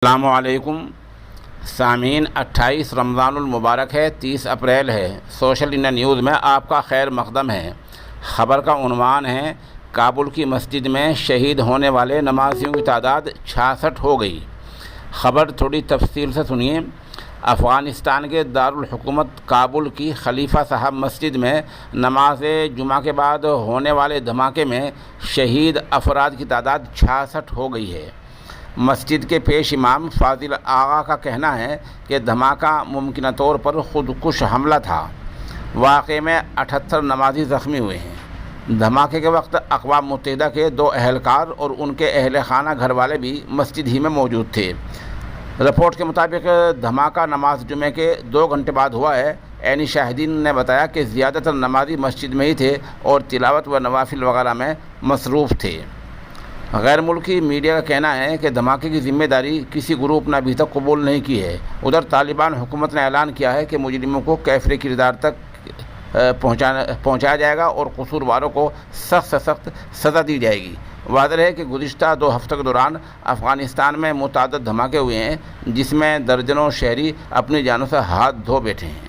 السلام علیکم سامعین، 28 رمضان المبارک ہے، 30 اپریل ہے۔ سوشل انڈیا نیوز میں آپ کا خیر مقدم ہے۔ خبر کا عنوان ہے: کابل کی مسجد میں شہید ہونے والے نمازیوں کی تعداد 66 ہو گئی۔ خبر تھوڑی تفصیل سے سنیے۔ افغانستان کے دارالحکومت کابل کی خلیفہ صاحب مسجد میں نماز جمعہ کے بعد ہونے والے دھماکے میں شہید افراد کی تعداد 66 ہو گئی ہے۔ مسجد کے پیش امام فاضل آغا کا کہنا ہے کہ دھماکہ ممکنہ طور پر خودکش حملہ تھا۔ واقعے میں 78 نمازی زخمی ہوئے ہیں۔ دھماکے کے وقت اقوام متحدہ کے 2 اہلکار اور ان کے اہل خانہ گھر والے بھی مسجد ہی میں موجود تھے۔ رپورٹ کے مطابق دھماکہ نماز جمعہ کے 2 گھنٹے بعد ہوا ہے۔ عینی شاہدین نے بتایا کہ زیادہ تر نمازی مسجد میں ہی تھے اور تلاوت و نوافل وغیرہ میں مصروف تھے۔ غیر ملکی میڈیا کا کہنا ہے کہ دھماکے کی ذمہ داری کسی گروپ نے ابھی تک قبول نہیں کی ہے۔ ادھر طالبان حکومت نے اعلان کیا ہے کہ مجرموں کو کیفر کردار تک پہنچایا جائے گا اور قصورواروں کو سخت سے سخت سزا دی جائے گی۔ واضح ہے کہ گزشتہ 2 ہفتوں کے دوران افغانستان میں متعدد دھماکے ہوئے ہیں، جس میں درجنوں شہری اپنی جانوں سے ہاتھ دھو بیٹھے ہیں۔